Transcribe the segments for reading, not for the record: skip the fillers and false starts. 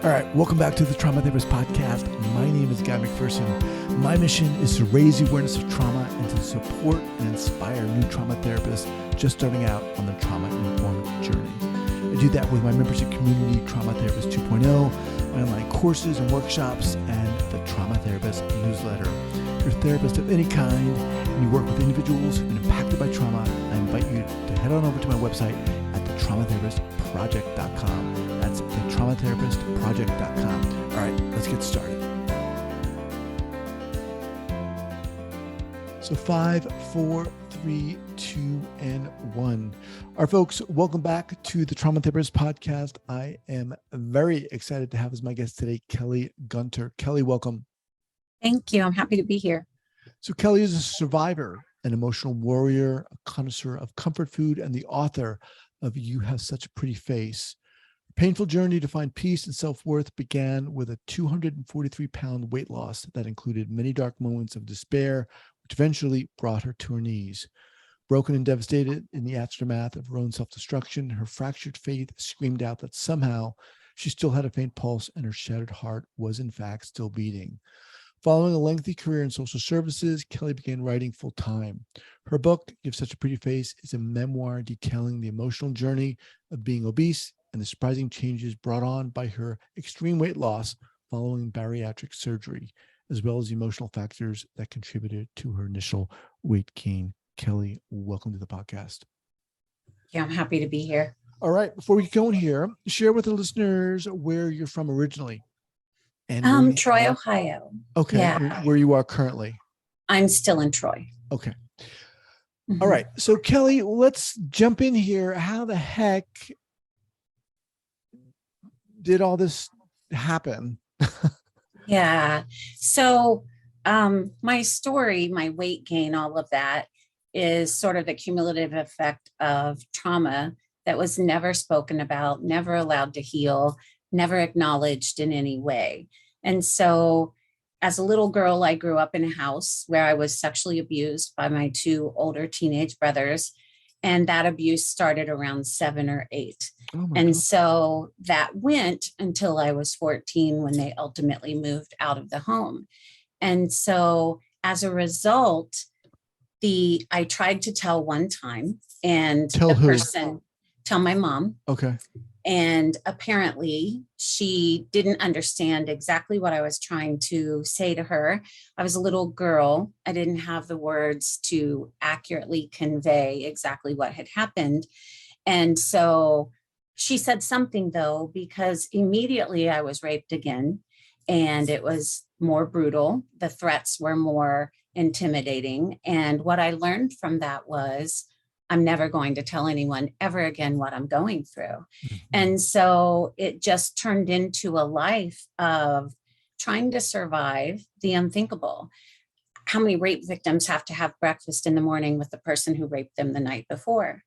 All right, welcome back to the Trauma Therapist Podcast. My name is Guy McPherson. My mission is to raise the awareness of trauma and to support and inspire new trauma therapists just starting out on their trauma-informed journey. I do that with my membership community, Trauma Therapist 2.0, my online courses and workshops, and the Trauma Therapist newsletter. If you're a therapist of any kind and you work with individuals who've been impacted by trauma, I invite you to head on over to my website at thetraumatherapistproject.com. That's thetraumatherapistproject.com. All right, let's get started. So 5, 4, 3, 2, and 1. All right, folks, welcome back to the Trauma Therapist Podcast. I am very excited to have as my guest today, Kelley Gunter. Kelley, welcome. Thank you. I'm happy to be here. So Kelley is a survivor, an emotional warrior, a connoisseur of comfort food, and the author of You Have Such a Pretty Face. Her painful journey to find peace and self-worth began with a 243-pound weight loss that included many dark moments of despair, which eventually brought her to her knees. Broken and devastated in the aftermath of her own self-destruction, her fractured faith screamed out that somehow she still had a faint pulse and her shattered heart was in fact still beating. Following a lengthy career in social services, Kelley began writing full-time. Her book, Give Such a Pretty Face, is a memoir detailing the emotional journey of being obese and the surprising changes brought on by her extreme weight loss following bariatric surgery, as well as emotional factors that contributed to her initial weight gain. Kelley, welcome to the podcast. Yeah, I'm happy to be here. All right, before we go in here, share with the listeners where you're from originally. And Troy, Ohio. Okay, Yeah. where you are currently. I'm still in Troy. Okay. All right. So Kelley, let's jump in here. How the heck did all this happen? Yeah. So my story, my weight gain, all of that is sort of the cumulative effect of trauma that was never spoken about, never allowed to heal, never acknowledged in any way. And so as a little girl, I grew up in a house where I was sexually abused by my two older teenage brothers. And that abuse started around 7 or 8. And so that went until I was 14 when they ultimately moved out of the home. And so as a result, I tried to tell one time and Tell my mom. Okay. And apparently she didn't understand exactly what I was trying to say to her. I was a little girl. I didn't have the words to accurately convey exactly what had happened. And so she said something, though, because immediately I was raped again, and it was more brutal. The threats were more intimidating. And what I learned from that was, I'm never going to tell anyone ever again what I'm going through. And so it just turned into a life of trying to survive the unthinkable. How many rape victims have to have breakfast in the morning with the person who raped them the night before?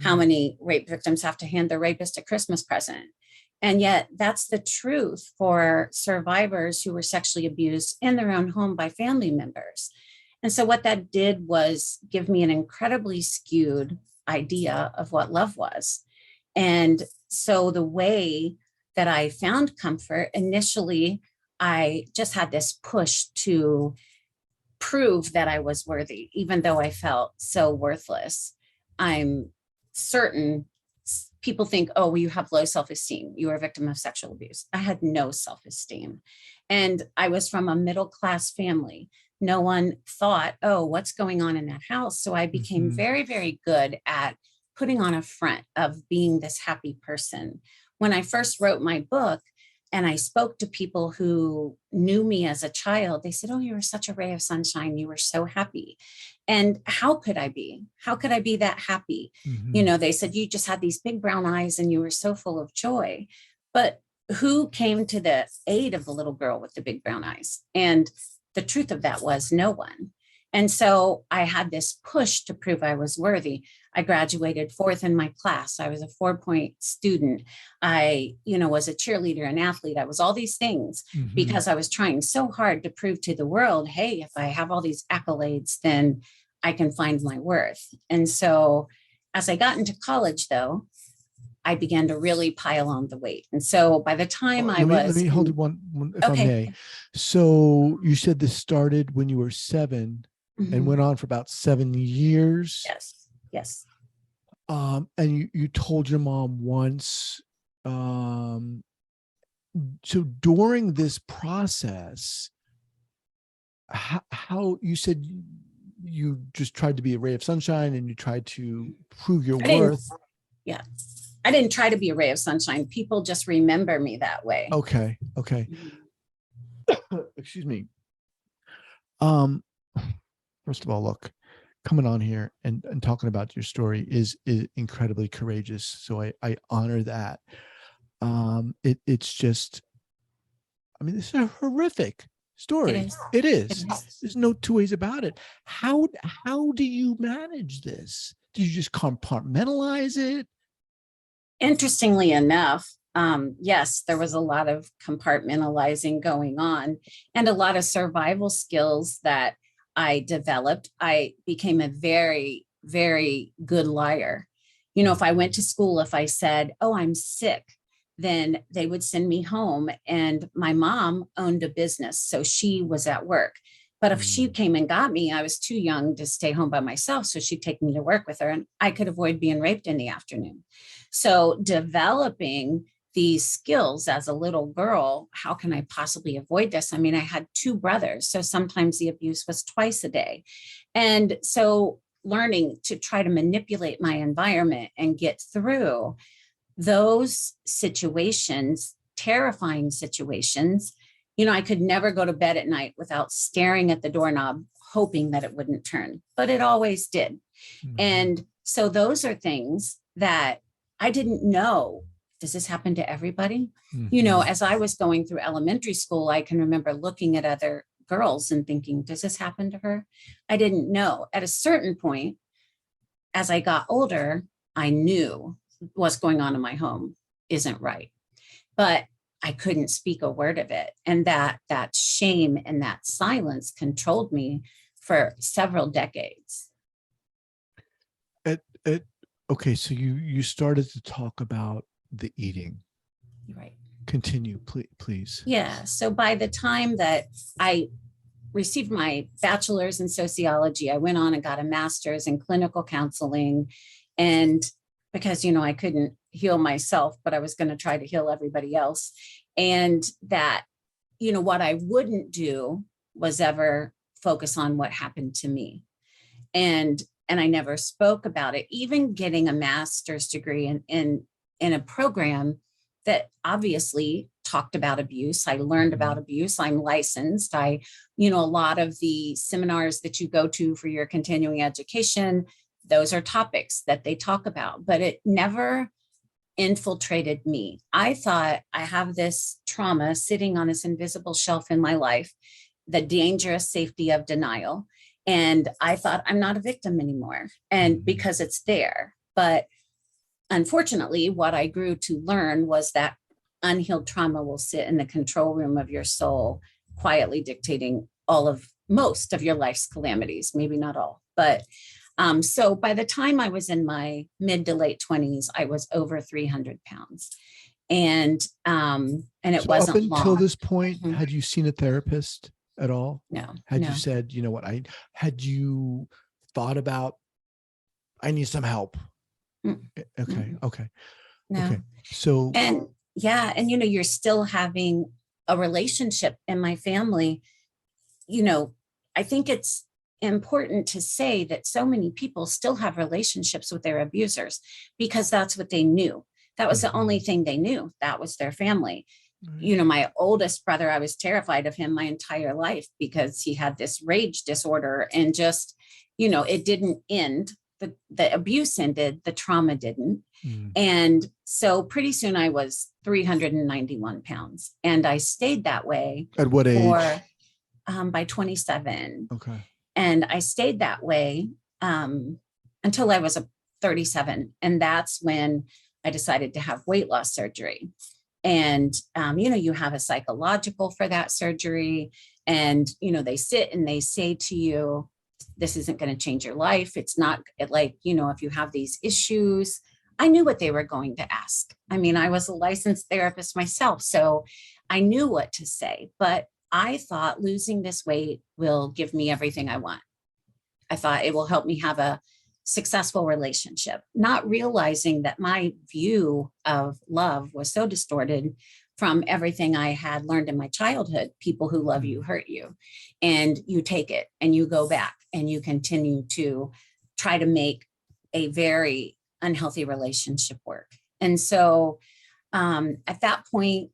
How many rape victims have to hand their rapist a Christmas present? And yet that's the truth for survivors who were sexually abused in their own home by family members. And so what that did was give me an incredibly skewed idea of what love was. And so the way that I found comfort, initially, I just had this push to prove that I was worthy, even though I felt so worthless. I'm certain people think, oh, well, you have low self-esteem. You were a victim of sexual abuse. I had no self-esteem. And I was from a middle-class family. No one thought, oh, what's going on in that house? So I became very, very good at putting on a front of being this happy person. When I first wrote my book and I spoke to people who knew me as a child, they said, oh, you were such a ray of sunshine. You were so happy. And how could I be? How could I be that happy? You know, they said, you just had these big brown eyes and you were so full of joy. But who came to the aid of the little girl with the big brown eyes? And the truth of that was no one. And so I had this push to prove I was worthy. I graduated 4th in my class. I was a 4-point student. I, was a cheerleader, an athlete. I was all these things because I was trying so hard to prove to the world, hey, if I have all these accolades, then I can find my worth. And so as I got into college, though, I began to really pile on the weight. And so by the time let me hold it one if I may. So you said this started when you were 7 and went on for about 7 years. Yes. And you told your mom once. So during this process, how you said you just tried to be a ray of sunshine and you tried to prove your worth. Yeah. I didn't try to be a ray of sunshine. People just remember me that way. Okay. Excuse me. First of all, look, coming on here and talking about your story is incredibly courageous. So I honor that. It's just, I mean, this is a horrific story. It is. There's no two ways about it. How do you manage this? Do you just compartmentalize it? Interestingly enough, yes, there was a lot of compartmentalizing going on and a lot of survival skills that I developed. I became a very, very good liar. You know, if I went to school, if I said, "Oh, I'm sick," then they would send me home. And my mom owned a business, so she was at work. But if she came and got me, I was too young to stay home by myself. So she'd take me to work with her and I could avoid being raped in the afternoon. So developing these skills as a little girl, how can I possibly avoid this? I mean, I had 2 brothers. So sometimes the abuse was twice a day. And so learning to try to manipulate my environment and get through those situations, terrifying situations. You know, I could never go to bed at night without staring at the doorknob, hoping that it wouldn't turn, but it always did. And so those are things that I didn't know. Does this happen to everybody? You know, as I was going through elementary school, I can remember looking at other girls and thinking, does this happen to her? I didn't know. At a certain point, as I got older, I knew what's going on in my home isn't right. But I couldn't speak a word of it. And that shame and that silence controlled me for several decades. Okay, so you started to talk about the eating. Right. Continue, please. Yeah. So by the time that I received my bachelor's in sociology, I went on and got a master's in clinical counseling. And because, you know, I couldn't heal myself, but I was going to try to heal everybody else. And that, you know, what I wouldn't do was ever focus on what happened to me. And I never spoke about it, even getting a master's degree in a program that obviously talked about abuse. I learned about abuse. I'm licensed. A lot of the seminars that you go to for your continuing education, those are topics that they talk about, but it never infiltrated me. I thought I have this trauma sitting on this invisible shelf in my life, the dangerous safety of denial. And I thought I'm not a victim anymore. And because it's there. But unfortunately, what I grew to learn was that unhealed trauma will sit in the control room of your soul, quietly dictating most of your life's calamities, maybe not all. But so by the time I was in my mid to late 20s, I was over 300 pounds. And it wasn't up until this point, had you seen a therapist at all? No. Had you said, you know what, had you thought about, I need some help? Okay. No. Okay. So, and you're still having a relationship in my family. You know, I think it's important to say that so many people still have relationships with their abusers because that's what they knew. That was the only thing they knew. That was their family. You know, my oldest brother, I was terrified of him my entire life because he had this rage disorder and just, it didn't end. The abuse ended, the trauma didn't. And so pretty soon I was 391 pounds and I stayed that way. At what age? By 27. Okay. And I stayed that way until I was 37. And that's when I decided to have weight loss surgery. And, you have a psychological for that surgery. And, they sit and they say to you, this isn't going to change your life. It's not like, if you have these issues, I knew what they were going to ask. I mean, I was a licensed therapist myself, so I knew what to say, but I thought losing this weight will give me everything I want. I thought it will help me have a successful relationship, not realizing that my view of love was so distorted from everything I had learned in my childhood. People who love you hurt you, and you take it and you go back and you continue to try to make a very unhealthy relationship work. And so at that point,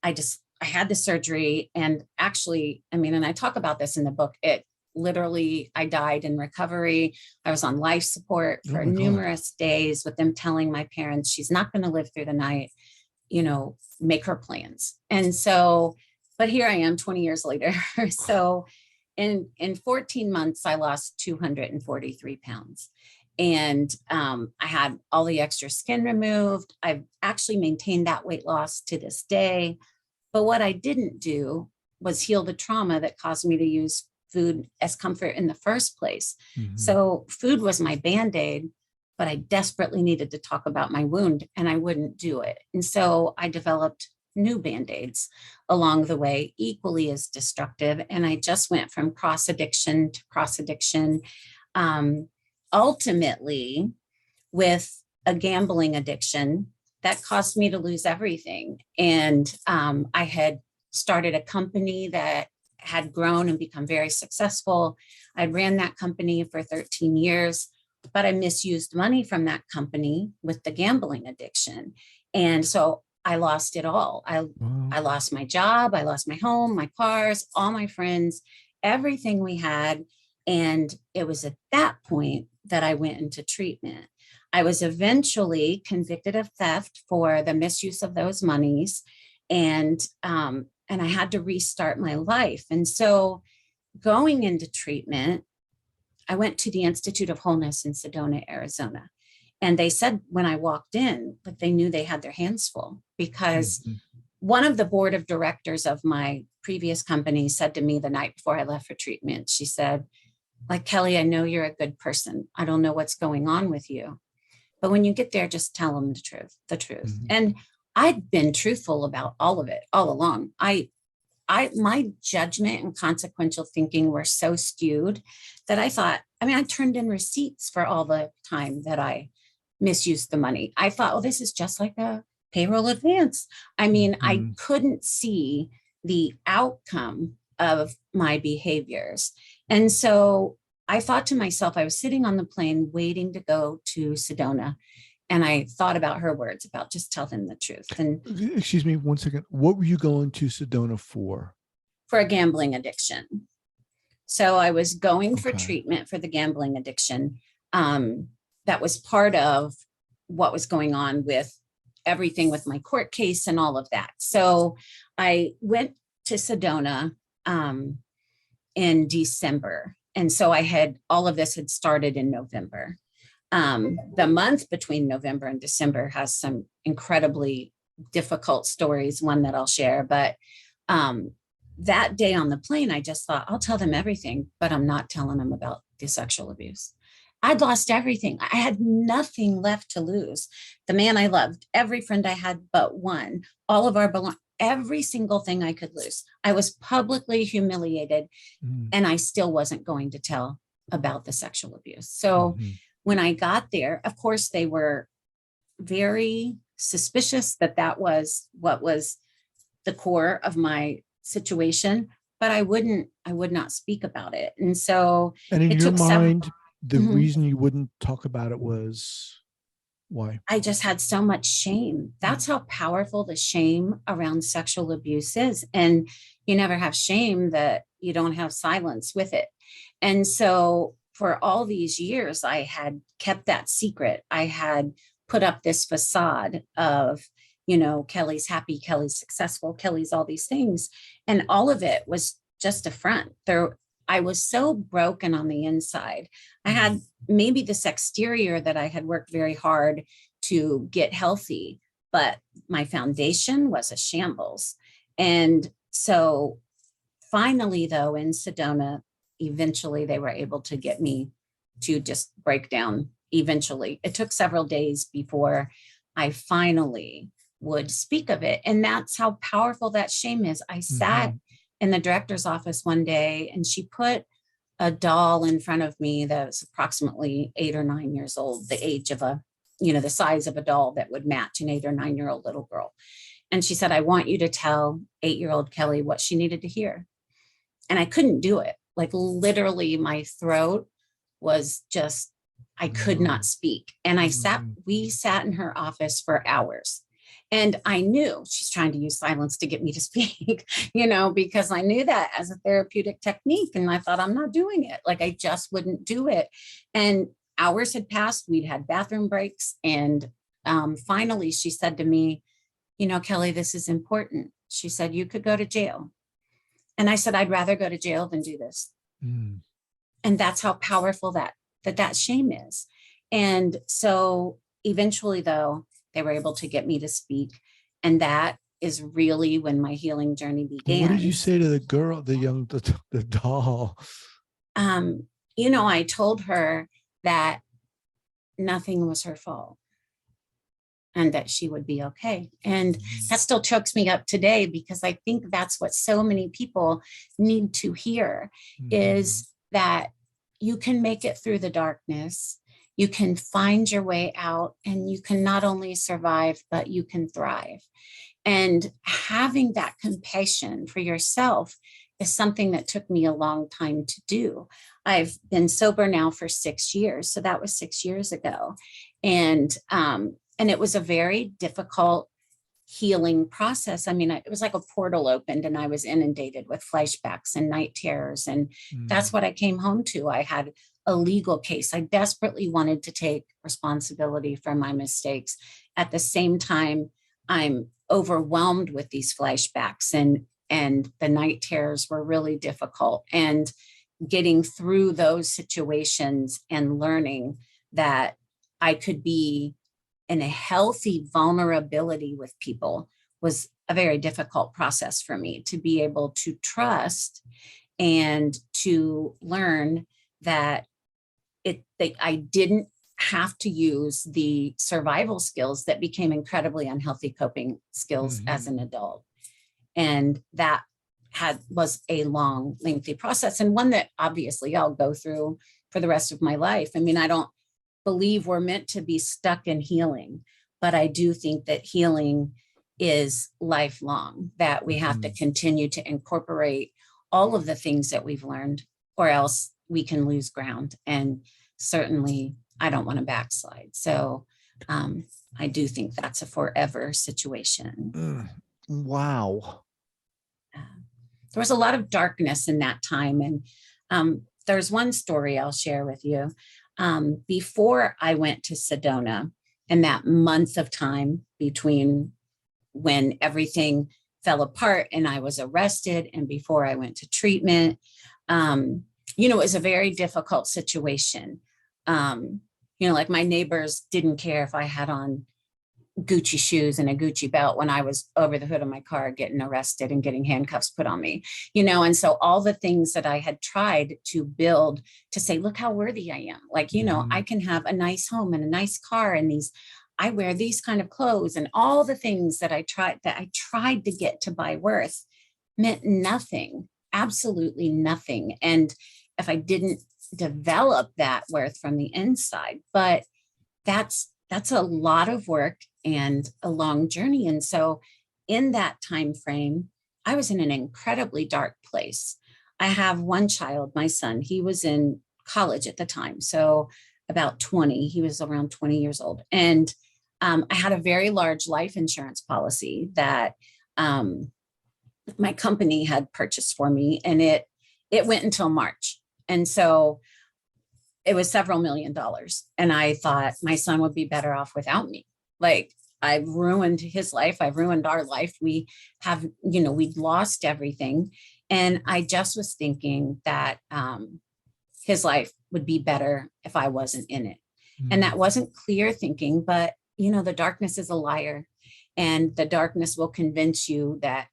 I had the surgery, and actually, I mean, and I talk about this in the book, it literally, I died in recovery. I was on life support for numerous days with them telling my parents, she's not going to live through the night, make her plans. And so, but here I am 20 years later. So in 14 months, I lost 243 pounds. And I had all the extra skin removed. I've actually maintained that weight loss to this day. But what I didn't do was heal the trauma that caused me to use food as comfort in the first place. Mm-hmm. So food was my Band-Aid, but I desperately needed to talk about my wound, and I wouldn't do it. And so I developed new Band-Aids along the way, equally as destructive. And I just went from cross addiction to cross addiction, ultimately with a gambling addiction that caused me to lose everything. And I had started a company that had grown and become very successful. I ran that company for 13 years, but I misused money from that company with the gambling addiction. And so I lost it all. I lost my job. I lost my home, my cars, all my friends, everything we had. And it was at that point that I went into treatment. I was eventually convicted of theft for the misuse of those monies. And I had to restart my life. And so going into treatment, I went to the Institute of Wholeness in Sedona, Arizona. And they said when I walked in that they knew they had their hands full, because one of the board of directors of my previous company said to me the night before I left for treatment, she said, like, Kelley, I know you're a good person. I don't know what's going on with you, but when you get there, just tell them the truth. Mm-hmm. And I'd been truthful about all of it all along. My judgment and consequential thinking were so skewed that I thought, I turned in receipts for all the time that I misused the money. I thought, oh, this is just like a payroll advance. I couldn't see the outcome of my behaviors. And so I thought to myself, I was sitting on the plane waiting to go to Sedona. And I thought about her words about just tell them the truth. And excuse me 1 second. What were you going to Sedona for? For a gambling addiction. So I was going for treatment for the gambling addiction. That was part of what was going on with everything with my court case and all of that. So I went to Sedona in December. And so all of this had started in November. The month between November and December has some incredibly difficult stories, one that I'll share. But that day on the plane, I just thought, I'll tell them everything, but I'm not telling them about the sexual abuse. I'd lost everything. I had nothing left to lose. The man I loved, every friend I had but one, all of our belongings, every single thing I could lose. I was publicly humiliated, and I still wasn't going to tell about the sexual abuse. So when I got there, of course, they were very suspicious that was what was the core of my situation, but I would not speak about it. And so in your mind, the reason you wouldn't talk about it was why? I just had so much shame. That's how powerful the shame around sexual abuse is. And you never have shame that you don't have silence with it. And so for all these years, I had kept that secret. I had put up this facade of, Kelley's happy, Kelley's successful, Kelley's all these things. And all of it was just a front. I was so broken on the inside. I had maybe this exterior that I had worked very hard to get healthy, but my foundation was a shambles. And so finally, though, in Sedona, eventually they were able to get me to just break down eventually. It took several days before I finally would speak of it. And that's how powerful that shame is. I sat in the director's office one day and she put a doll in front of me that was approximately 8 or 9 years old, the age of the size of a doll that would match an 8 or 9-year-old little girl. And she said, I want you to tell 8-year-old Kelley what she needed to hear. And I couldn't do it. Like literally my throat was just, I could not speak. And we sat in her office for hours. And I knew she's trying to use silence to get me to speak, because I knew that as a therapeutic technique. And I thought, I'm not doing it. Like I just wouldn't do it. And hours had passed. We'd had bathroom breaks. And finally, she said to me, Kelley, this is important. She said, you could go to jail. And I said, I'd rather go to jail than do this. And that's how powerful that shame is. And so eventually, though, they were able to get me to speak. And that is really when my healing journey began. What did you say to the girl, the doll? I told her that nothing was her fault and that she would be okay. And that still chokes me up today, because I think that's what so many people need to hear is that you can make it through the darkness. You can find your way out, and you can not only survive, but you can thrive. And having that compassion for yourself is something that took me a long time to do. I've been sober now for 6 years. So that was 6 years ago. And it was a very difficult healing process. I mean, it was like a portal opened and I was inundated with flashbacks and night terrors. And that's what I came home to. I had a legal case. I desperately wanted to take responsibility for my mistakes. At the same time, I'm overwhelmed with these flashbacks, and the night terrors were really difficult. And getting through those situations and learning that I could be in a healthy vulnerability with people was a very difficult process for me, to be able to trust and to learn that I didn't have to use the survival skills that became incredibly unhealthy coping skills as an adult. And that was a long, lengthy process, and one that obviously I'll go through for the rest of my life. I mean, I don't believe we're meant to be stuck in healing, but I do think that healing is lifelong, that we have to continue to incorporate all of the things that we've learned, or else we can lose ground. And certainly I don't want to backslide. So I do think that's a forever situation. Wow. There was a lot of darkness in that time. And there's one story I'll share with you. Before I went to Sedona, and that month of time between when everything fell apart and I was arrested and before I went to treatment, it was a very difficult situation. Like my neighbors didn't care if I had on Gucci shoes and a Gucci belt when I was over the hood of my car getting arrested and getting handcuffs put on me, and so all the things that I had tried to build to say, look how worthy I am. Like, I can have a nice home and a nice car and I wear these kind of clothes, and all the things that I tried to get to buy worth meant nothing, absolutely nothing. And if I didn't develop that worth from the inside, but that's a lot of work and a long journey. And so in that time frame, I was in an incredibly dark place. I have one child, my son, he was in college at the time. So about 20, he was around 20 years old. And I had a very large life insurance policy that my company had purchased for me, and it went until March. And so it was several $1 million. And I thought my son would be better off without me. Like, I've ruined his life. I've ruined our life. We have, we've lost everything. And I just was thinking that his life would be better if I wasn't in it. And that wasn't clear thinking, but, the darkness is a liar, and the darkness will convince you that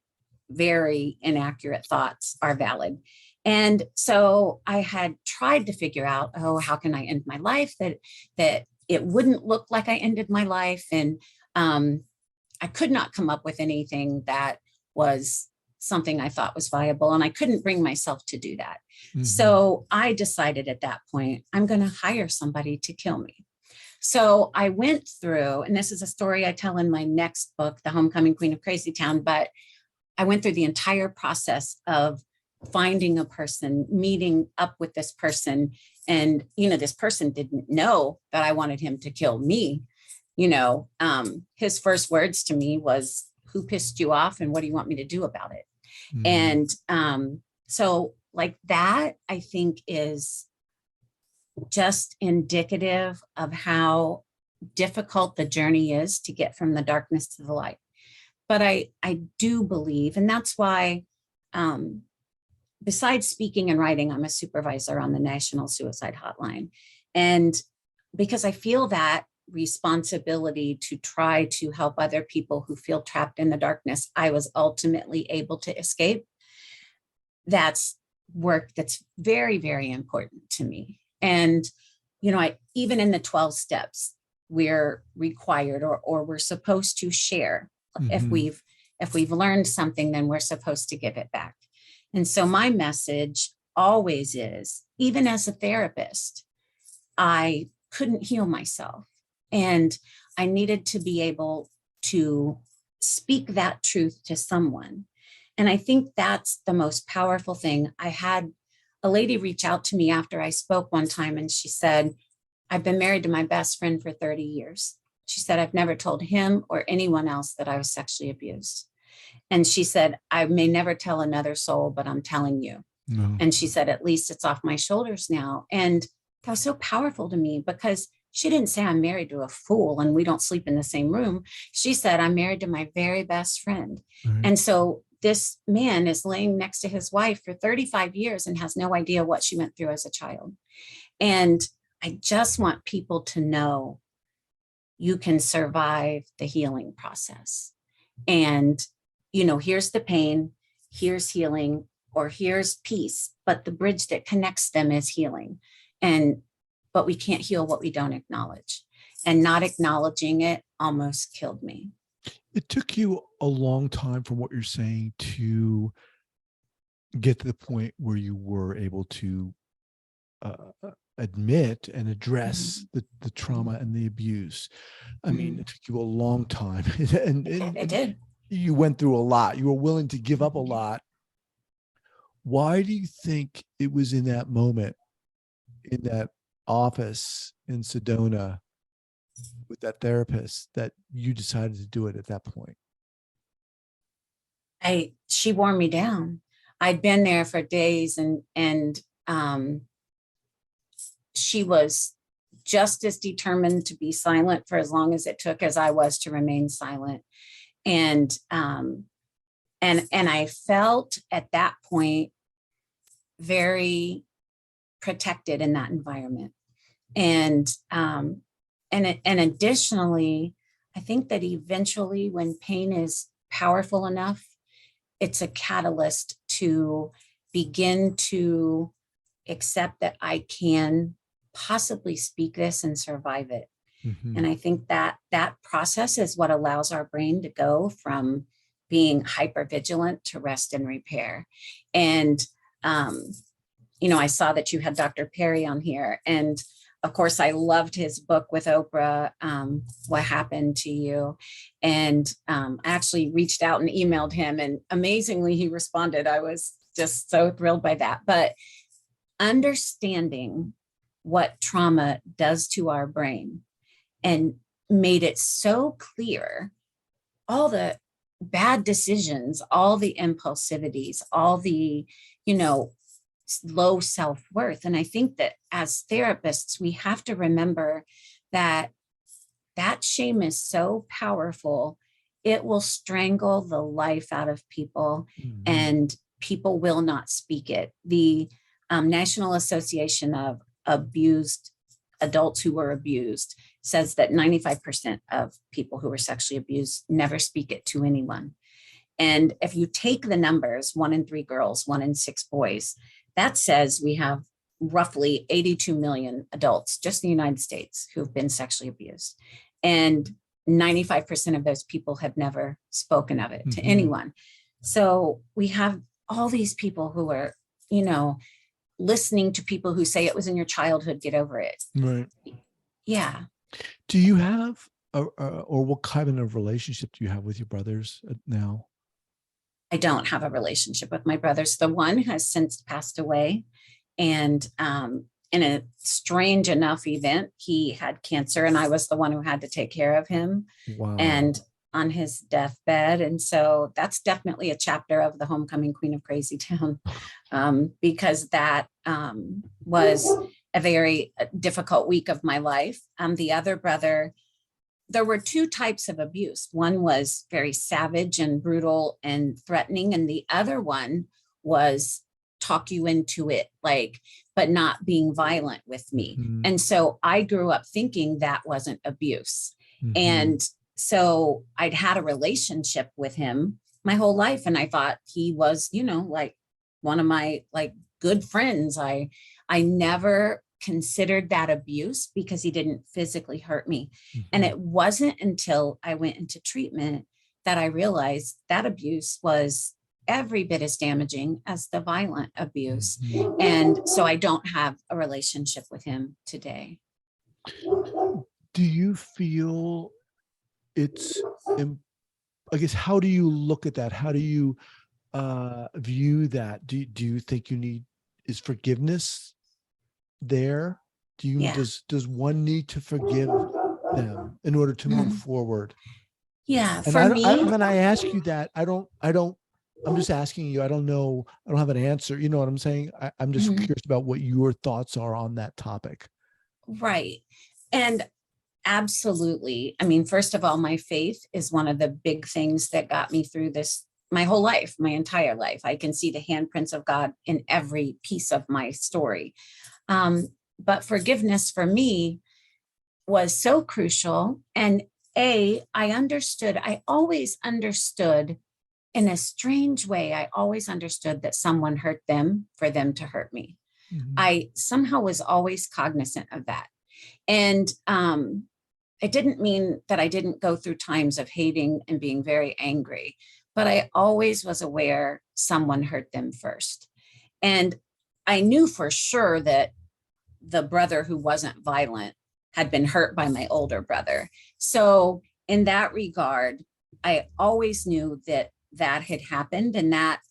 very inaccurate thoughts are valid. And so I had tried to figure out, oh, how can I end my life that it wouldn't look like I ended my life? And I could not come up with anything that was something I thought was viable. And I couldn't bring myself to do that. Mm-hmm. So I decided at that point, I'm going to hire somebody to kill me. So I went through, and this is a story I tell in my next book, The Homecoming Queen of Crazy Town, but I went through the entire process of finding a person, meeting up with this person. And, this person didn't know that I wanted him to kill me. His first words to me was, who pissed you off and what do you want me to do about it? Mm-hmm. And so like that, I think is just indicative of how difficult the journey is to get from the darkness to the light. But I do believe, and that's why, besides speaking and writing, I'm a supervisor on the National Suicide Hotline. And because I feel that responsibility to try to help other people who feel trapped in the darkness, I was ultimately able to escape. That's work that's very, very important to me. And, even in the 12 steps, we're required or we're supposed to share. Mm-hmm. If we've learned something, then we're supposed to give it back. And so my message always is, even as a therapist, I couldn't heal myself. And I needed to be able to speak that truth to someone. And I think that's the most powerful thing. I had a lady reach out to me after I spoke one time, and she said, I've been married to my best friend for 30 years. She said, I've never told him or anyone else that I was sexually abused. And she said, I may never tell another soul, but I'm telling you. No. And she said, at least it's off my shoulders now. And that was so powerful to me, because she didn't say I'm married to a fool and we don't sleep in the same room. She said, I'm married to my very best friend. Right. And so this man is laying next to his wife for 35 years and has no idea what she went through as a child. And I just want people to know you can survive the healing process. And, here's the pain, here's healing, or here's peace, but the bridge that connects them is healing. But we can't heal what we don't acknowledge. And not acknowledging it almost killed me. It took you a long time, from what you're saying, to get to the point where you were able to admit and address the trauma and the abuse. I mean, it took you a long time. and It did. You went through a lot. You were willing to give up a lot. Why do you think it was in that moment, in that office in Sedona with that therapist, that you decided to do it at that point? She wore me down. I'd been there for days, and she was just as determined to be silent for as long as it took as I was to remain silent. And I felt at that point very protected in that environment. And additionally, I think that eventually, when pain is powerful enough, it's a catalyst to begin to accept that I can possibly speak this and survive it. Mm-hmm. And I think that process is what allows our brain to go from being hypervigilant to rest and repair. And, I saw that you had Dr. Perry on here. And of course, I loved his book with Oprah, What Happened to You. And I actually reached out and emailed him, and amazingly, he responded. I was just so thrilled by that. But understanding what trauma does to our brain and made it so clear, all the bad decisions, all the impulsivities, all the, low self-worth. And I think that as therapists, we have to remember that shame is so powerful. It will strangle the life out of people, Mm-hmm. and people will not speak it. The National Association of Abused Adults Who Were Abused says that 95% of people who were sexually abused never speak it to anyone. And if you take the numbers, 1 in 3 girls, 1 in 6 boys, that says we have roughly 82 million adults, just in the United States, who've been sexually abused. And 95% of those people have never spoken of it to anyone. So we have all these people who are, listening to people who say it was in your childhood, get over it. Right. Yeah. Do you have, or what kind of relationship do you have with your brothers now? I don't have a relationship with my brothers. The one has since passed away. And in a strange enough event, he had cancer, and I was the one who had to take care of him. Wow. And on his deathbed. And so that's definitely a chapter of the Homecoming Queen of Crazy Town, because that was a very difficult week of my life. The other brother, there were two types of abuse. One was very savage and brutal and threatening, and the other one was talk you into it, but not being violent with me. And so I grew up thinking that wasn't abuse. And so I'd had a relationship with him my whole life. And I thought he was, one of my good friends. I never considered that abuse because he didn't physically hurt me. And it wasn't until I went into treatment that I realized that abuse was every bit as damaging as the violent abuse. And so I don't have a relationship with him today. Do you feel it's, I guess, how do you look at that? How do you view that? Do you think is forgiveness there? Does one need to forgive them in order to move forward? Yeah. And for me, when I ask you that, I'm just asking you, I don't know. I don't have an answer. You know what I'm saying? I'm just curious about what your thoughts are on that topic. Right. And absolutely. I mean, first of all, my faith is one of the big things that got me through this, my whole life, my entire life. I can see the handprints of God in every piece of my story. But forgiveness for me was so crucial. And I always understood in a strange way, I always understood that someone hurt them for them to hurt me. I somehow was always cognizant of that. And it didn't mean that I didn't go through times of hating and being very angry, but I always was aware someone hurt them first. And I knew for sure that the brother who wasn't violent had been hurt by my older brother. So in that regard, I always knew that had happened, and that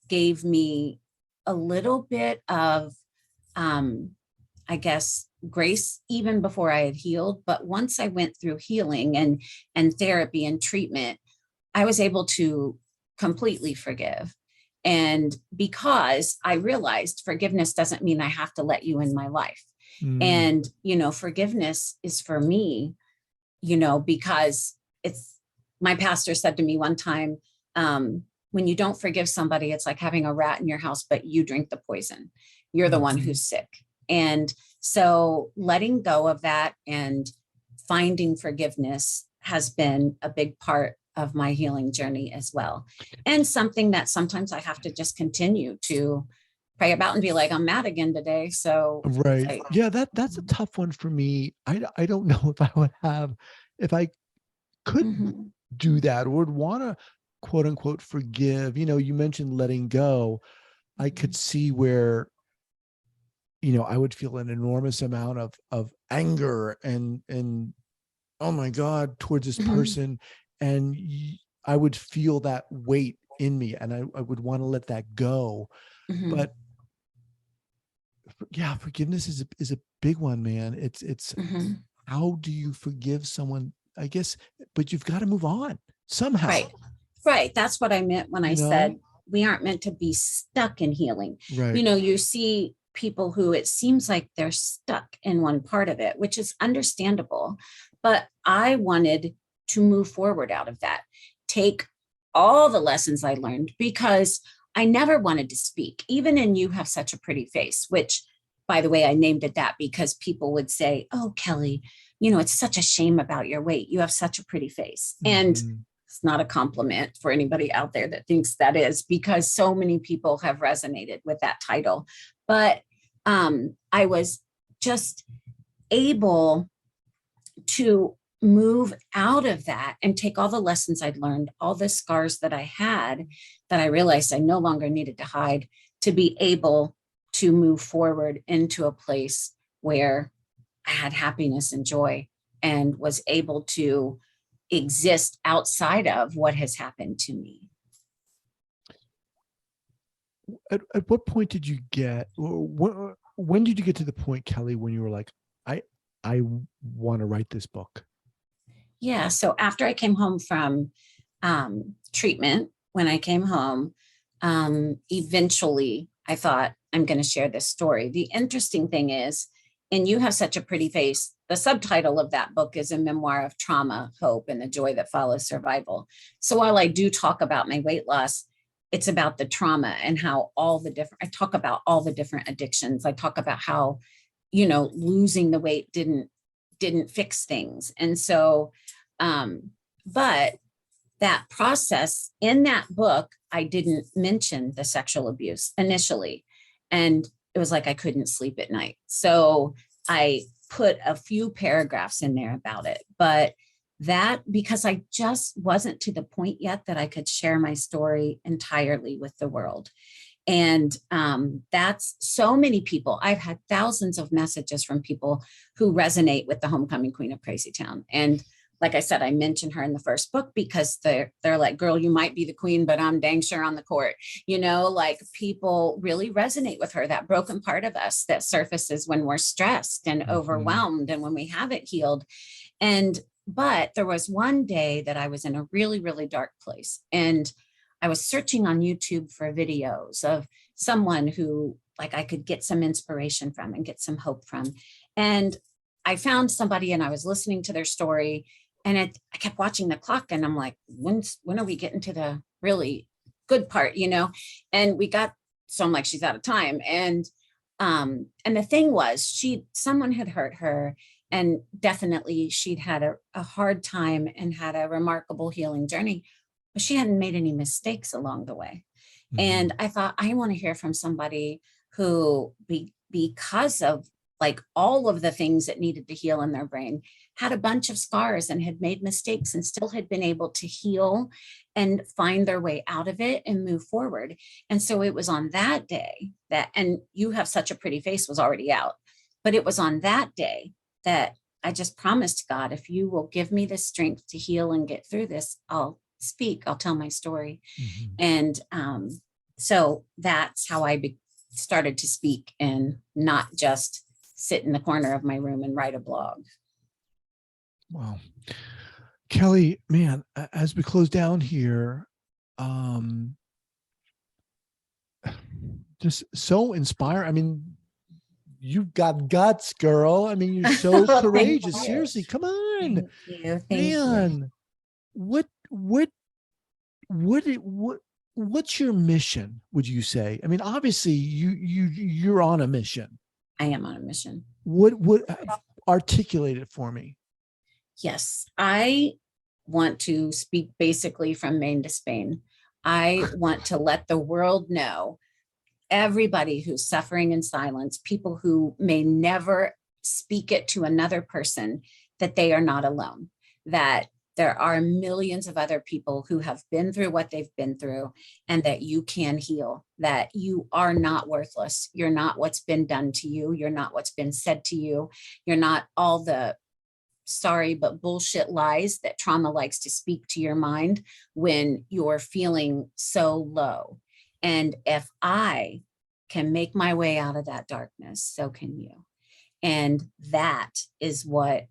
gave me a little bit of, I guess, grace even before I had healed. But once I went through healing and therapy and treatment, I was able to completely forgive. And because I realized forgiveness doesn't mean I have to let you in my life. And, forgiveness is for me, because my pastor said to me one time, when you don't forgive somebody, it's like having a rat in your house, but you drink the poison. You're the one who's sick. And so letting go of that and finding forgiveness has been a big part of my healing journey as well. And something that sometimes I have to just continue to pray about and be like, I'm mad again today. So right. Yeah, that's a tough one for me. I don't know if I could do that or would want to quote unquote forgive. You mentioned letting go. I could see where I would feel an enormous amount of anger and oh my God, towards this person. And I would feel that weight in me and I would want to let that go. But yeah, forgiveness is a big one, man. It's how do you forgive someone, I guess, but you've got to move on somehow. Right. That's what I meant when I said we aren't meant to be stuck in healing. Right. You see people who it seems like they're stuck in one part of it, which is understandable. But I wanted to move forward out of that, take all the lessons I learned, because I never wanted to speak, even in You Have Such a Pretty Face, which, by the way, I named it that because people would say, oh, Kelley, it's such a shame about your weight. You have such a pretty face. And It's not a compliment for anybody out there that thinks that is, because so many people have resonated with that title. But I was just able to move out of that and take all the lessons I'd learned, all the scars that I had, that I realized I no longer needed to hide, to be able to move forward into a place where I had happiness and joy and was able to exist outside of what has happened to me. At what point did you get, when did you get to the point, Kelley, when you were like, I want to write this book? Yeah. So after I came home from treatment, when I came home, eventually I thought, I'm going to share this story. The interesting thing is, and You Have Such a Pretty Face, the subtitle of that book is A Memoir of Trauma, Hope, and the Joy That Follows Survival. So while I do talk about my weight loss, it's about the trauma and how I talk about all the different addictions. I talk about how, losing the weight didn't fix things. And so, but that process in that book, I didn't mention the sexual abuse initially. And it was like I couldn't sleep at night. So I put a few paragraphs in there about it. But that, because I just wasn't to the point yet that I could share my story entirely with the world. And that's so many people. I've had thousands of messages from people who resonate with the homecoming queen of Crazy Town. And like I said, I mentioned her in the first book because they're like, girl, you might be the queen, but I'm dang sure on the court. Like people really resonate with her, that broken part of us that surfaces when we're stressed and overwhelmed and when we haven't healed. But there was one day that I was in a really, really dark place. And I was searching on YouTube for videos of someone who like I could get some inspiration from and get some hope from. And I found somebody and I was listening to their story. And I kept watching the clock and I'm like, when are we getting to the really good part, And so I'm like, she's out of time. And the thing was, someone had hurt her, and definitely she'd had a hard time and had a remarkable healing journey, but she hadn't made any mistakes along the way. Mm-hmm. And I thought, I want to hear from somebody who, because of like all of the things that needed to heal in their brain, had a bunch of scars and had made mistakes and still had been able to heal and find their way out of it and move forward. And so it was on that day and You Have Such a Pretty Face was already out, but it was on that day that I just promised God, if you will give me the strength to heal and get through this, I'll speak, I'll tell my story. Mm-hmm. And so that's how I started to speak and not just sit in the corner of my room and write a blog. Wow. Kelley, man, as we close down here, just so inspired. I mean, you've got guts, girl. I mean, you're so courageous. Seriously, come on. Thank you. What's your mission, would you say? I mean, obviously you're on a mission. I am on a mission. What articulate it for me? Yes, I want to speak basically from Maine to Spain. I want to let the world know, everybody who's suffering in silence, people who may never speak it to another person, that they are not alone, that there are millions of other people who have been through what they've been through, and that you can heal, that you are not worthless. You're not what's been done to you. You're not what's been said to you. You're not all the sorry, but bullshit lies that trauma likes to speak to your mind when you're feeling so low. And if I can make my way out of that darkness, so can you. And that is what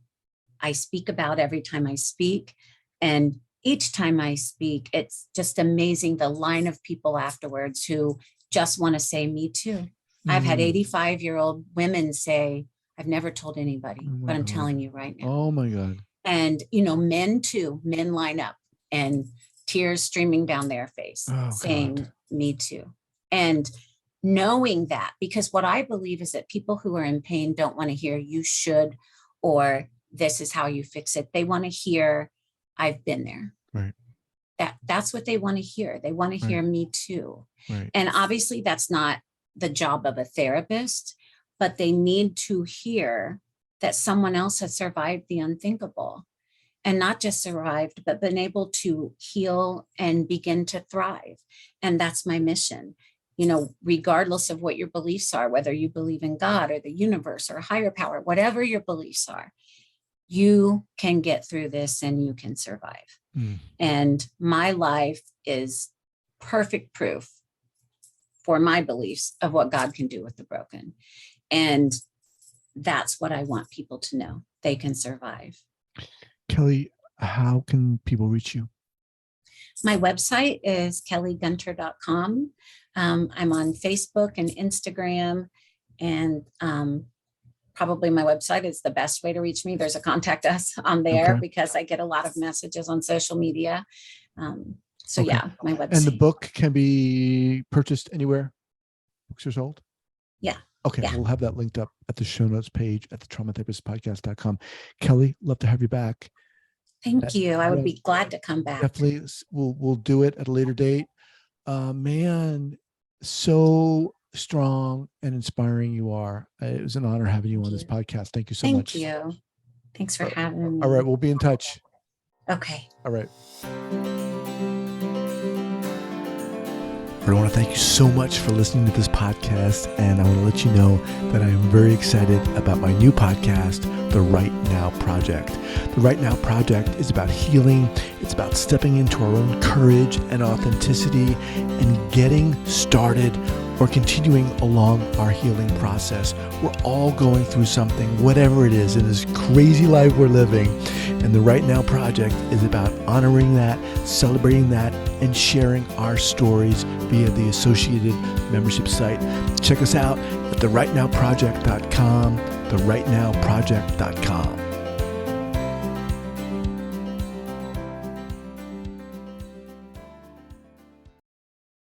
I speak about every time I speak. And each time I speak, it's just amazing the line of people afterwards who just want to say, me too. I've had 85-year-old women say, I've never told anybody, but I'm telling you right now. Oh my God. And, men too, men line up and tears streaming down their face saying, God. Me too. And knowing that, because what I believe is that people who are in pain don't want to hear you should, or this is how you fix it. They want to hear, I've been there. Right. That's what they want to hear. They want to hear me too. Right. And obviously that's not the job of a therapist, but they need to hear that someone else has survived the unthinkable, and not just survived, but been able to heal and begin to thrive. And that's my mission. Regardless of what your beliefs are, whether you believe in God or the universe or a higher power, whatever your beliefs are, you can get through this and you can survive. And my life is perfect proof for my beliefs of what God can do with the broken. And that's what I want people to know. They can survive. Kelley, how can people reach you? My website is kelleygunter.com. I'm on Facebook and Instagram, and probably my website is the best way to reach me. There's a contact us on there because I get a lot of messages on social media. Yeah, my website. And the book can be purchased anywhere books are sold? Yeah. Okay. Yeah. We'll have that linked up at the show notes page at the traumatherapistpodcast.com. Kelley, love to have you back. Thank you. I would be glad to come back. Definitely. We'll do it at a later date. Man, so strong and inspiring you are. It was an honor having you on this podcast. Thank you so much. Thank you. Thanks for having me. All right. We'll be in touch. Okay. All right. I want to thank you so much for listening to this podcast, and I want to let you know that I am very excited about my new podcast, The Right Now Project. The Right Now Project is about healing. It's about stepping into our own courage and authenticity and getting started or continuing along our healing process. We're all going through something, whatever it is, in this crazy life we're living. And the Right Now Project is about honoring that, celebrating that, and sharing our stories via the associated membership site. Check us out at therightnowproject.com, therightnowproject.com.